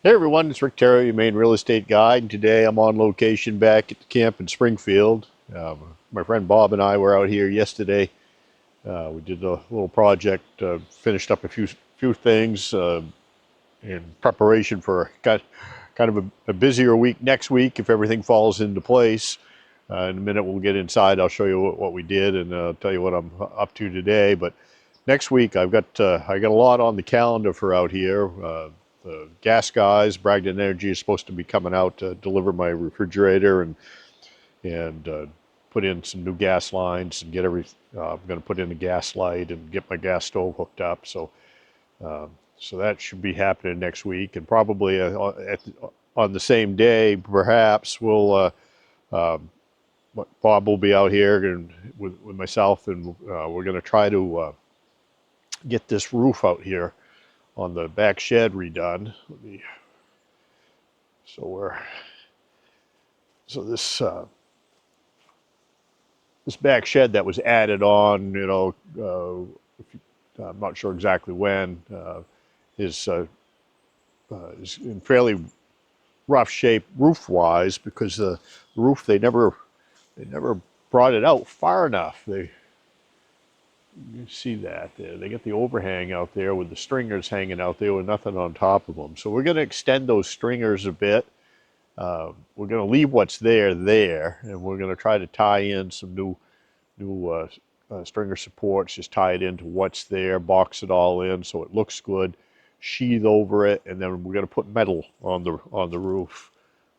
Hey everyone, it's Rick Theriault, your Maine real estate guide. And today I'm on location back at the camp in Springfield. My friend Bob and I were out here yesterday. We did a little project, finished up a few things in preparation for kind of a busier week next week if everything falls into place. In a minute we'll get inside. I'll show you what we did and tell you what I'm up to today. But next week I got a lot on the calendar for out here. The gas guys, Bragdon Energy, is supposed to be coming out to deliver my refrigerator and put in some new gas lines and get I'm going to put in a gas light and get my gas stove hooked up. So that should be happening next week, and probably on the same day, perhaps Bob will be out here and with myself, and we're going to try to get this roof out here on the back shed redone. So we're so this back shed that was added on, I'm not sure exactly when, is in fairly rough shape roof-wise because the roof they never brought it out far enough. You see that there. They get the overhang out there with the stringers hanging out there with nothing on top of them. So we're going to extend those stringers a bit. We're going to leave what's there, and we're going to try to tie in some new stringer supports. Just tie it into what's there, box it all in so it looks good, sheathe over it, and then we're going to put metal on the roof,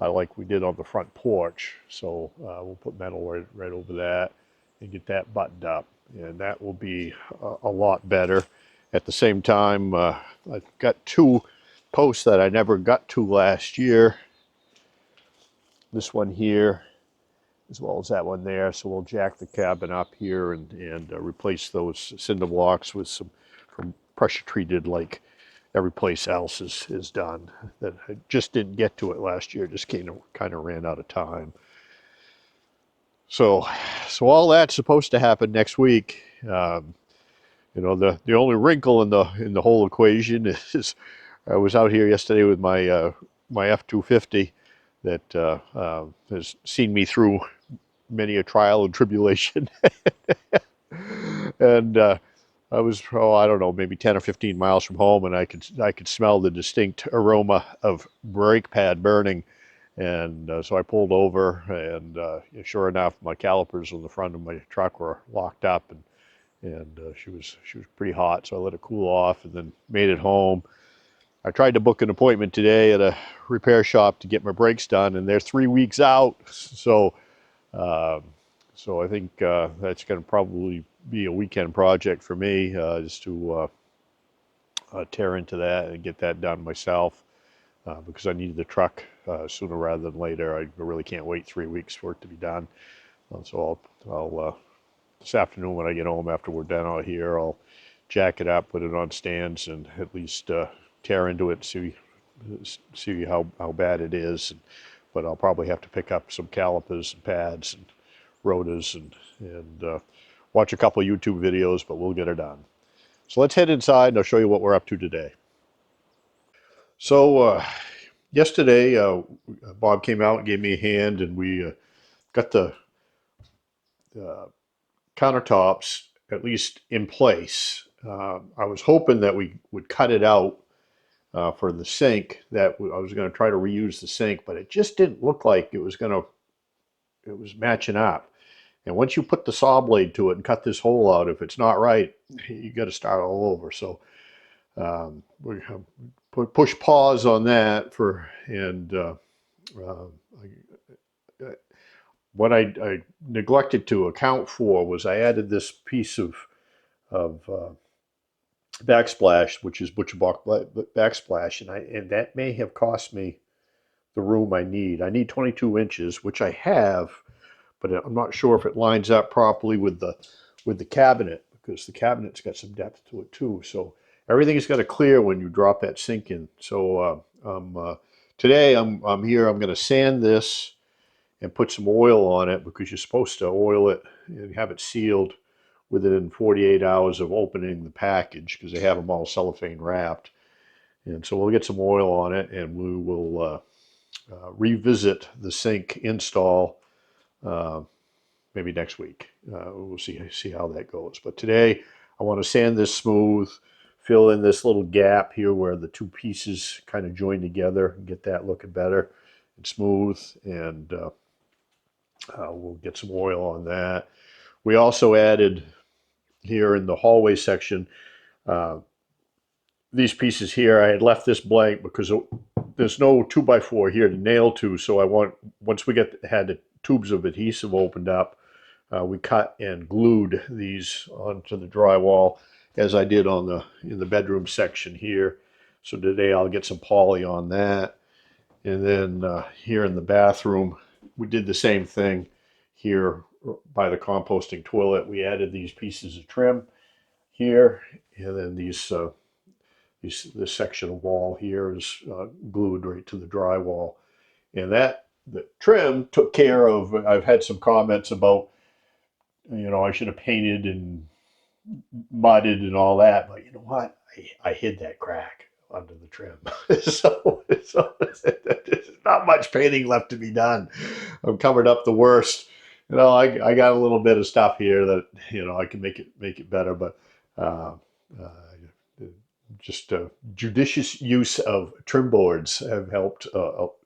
like we did on the front porch. So we'll put metal right over that and get that buttoned up, and that will be a lot better. At the same time, I've got two posts that I never got to last year. This one here, as well as that one there. So we'll jack the cabin up here and replace those cinder blocks with some from pressure treated like every place else is done. That I just didn't get to it last year. Just kind of ran out of time. So all that's supposed to happen next week. The only wrinkle in the whole equation is I was out here yesterday with my F-250 that has seen me through many a trial and tribulation. And I was, I don't know, maybe 10 or 15 miles from home, and I could smell the distinct aroma of brake pad burning. And so I pulled over, and sure enough, my calipers on the front of my truck were locked up, and she was pretty hot. So I let it cool off, and then made it home. I tried to book an appointment today at a repair shop to get my brakes done, and they're 3 weeks out. Uh, so I think that's going to probably be a weekend project for me, just to tear into that and get that done myself, because I need the truck sooner rather than later. I really can't wait 3 weeks for it to be done. So I'll this afternoon when I get home after we're done out here, I'll jack it up, put it on stands, and at least tear into it, see how bad it is. But I'll probably have to pick up some calipers and pads and rotors and watch a couple of YouTube videos, but we'll get it done. So let's head inside and I'll show you what we're up to today. So yesterday, Bob came out and gave me a hand, and we got the countertops at least in place. I was hoping that we would cut it out for the sink, that I was going to try to reuse the sink, but it just didn't look like it was matching up. And once you put the saw blade to it and cut this hole out, if it's not right, you got to start all over. So we push pause on that and what I neglected to account for was I added this piece of backsplash, which is butcher block backsplash, and that may have cost me the room I need. I need 22 inches, which I have, but I'm not sure if it lines up properly with the cabinet, because the cabinet's got some depth to it too. So everything's got to clear when you drop that sink in. So today I'm here. I'm going to sand this and put some oil on it, because you're supposed to oil it and have it sealed within 48 hours of opening the package, because they have them all cellophane wrapped. And so we'll get some oil on it, and we will revisit the sink install maybe next week. We'll see how that goes. But today I want to sand this smooth, fill in this little gap here where the two pieces kind of join together, and get that looking better and smooth. And we'll get some oil on that. We also added here in the hallway section uh, these pieces here. I had left this blank because there's no 2x4 here to nail to. So once we had the tubes of adhesive opened up, we cut and glued these onto the drywall, as I did in the bedroom section here. So today I'll get some poly on that. And then here in the bathroom, we did the same thing here by the composting toilet. We added these pieces of trim here, and then this section of wall here is glued right to the drywall. And the trim took care of, I've had some comments about, I should have painted and mudded and all that, but you know what? I hid that crack under the trim. so there's not much painting left to be done. I've covered up the worst. I got a little bit of stuff here that, I can make it better, but uh, uh, just judicious use of trim boards have helped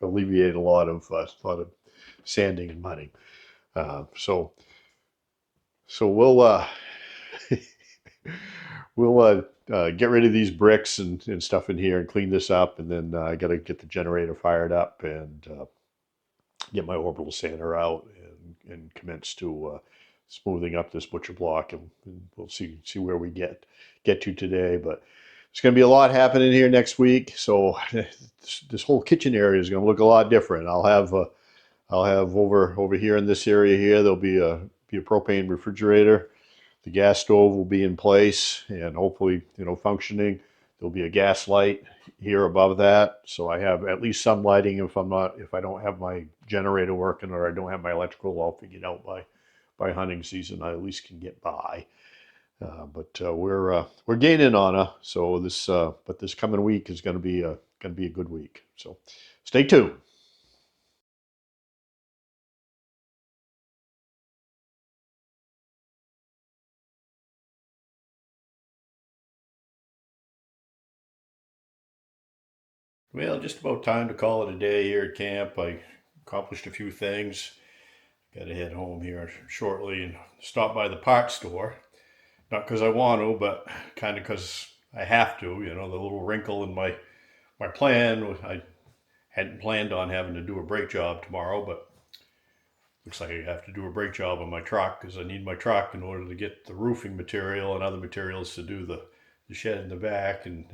alleviate a lot of sanding and mudding. So we'll we'll get rid of these bricks and stuff in here and clean this up, and then I got to get the generator fired up and get my orbital sander out and commence to smoothing up this butcher block, and we'll see where we get to today. But there's going to be a lot happening here next week, so this whole kitchen area is going to look a lot different. I'll have over here in this area here, there'll be a propane refrigerator. The gas stove will be in place and hopefully, functioning. There'll be a gas light here above that, so I have at least some lighting. If I don't have my generator working or I don't have my electrical all figured out by hunting season, I at least can get by. But we're gaining on her. So this coming week is going to be a good week. So stay tuned. Well, just about time to call it a day here at camp. I accomplished a few things. Got to head home here shortly and stop by the parts store. Not because I want to, but kind of because I have to. The little wrinkle in my plan. I hadn't planned on having to do a brake job tomorrow, but looks like I have to do a brake job on my truck because I need my truck in order to get the roofing material and other materials to do the shed in the back, and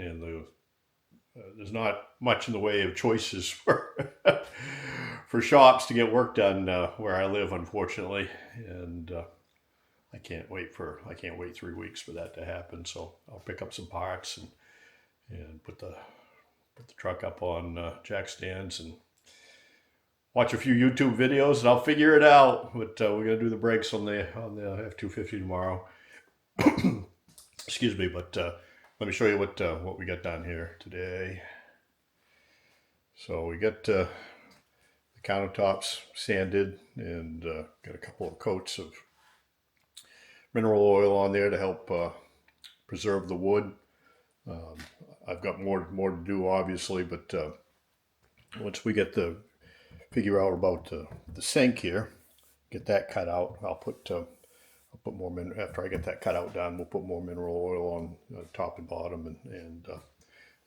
there's not much in the way of choices for shops to get work done where I live, unfortunately, and I can't wait 3 weeks for that to happen. So I'll pick up some parts and put the truck up on jack stands and watch a few YouTube videos, and I'll figure it out. But we're gonna do the brakes on the F-250 tomorrow. Excuse me, but let me show you what we got done here today. So we got the countertops sanded and got a couple of coats of mineral oil on there to help preserve the wood. I've got more to do, obviously, but once we figure out about the sink here, get that cut out, I'll put more after I get that cut out done, we'll put more mineral oil on top and bottom, and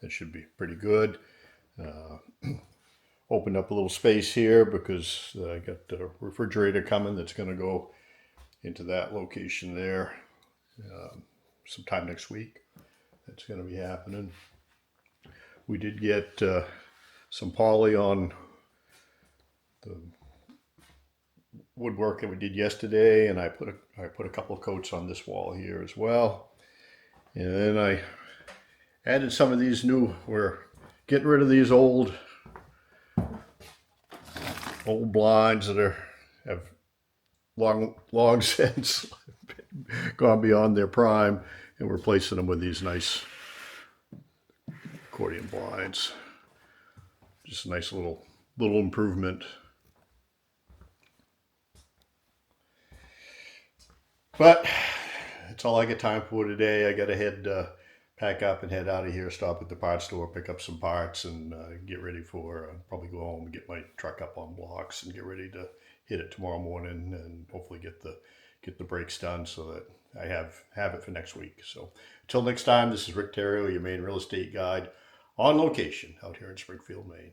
that should be pretty good. Opened up a little space here because I got the refrigerator coming that's going to go into that location there sometime next week. That's going to be happening. We did get some poly on the woodwork that we did yesterday, and I put a couple of coats on this wall here as well. And then I added some of these new. We're getting rid of these old blinds that have long since gone beyond their prime, and we're replacing them with these nice accordion blinds. Just a nice little improvement. But that's all I got time for today. I got to head pack up and head out of here, stop at the parts store, pick up some parts, and get ready for probably go home and get my truck up on blocks and get ready to hit it tomorrow morning and hopefully get the brakes done so that I have it for next week. So until next time, this is Rick Theriault, your Maine real estate guide on location out here in Springfield, Maine.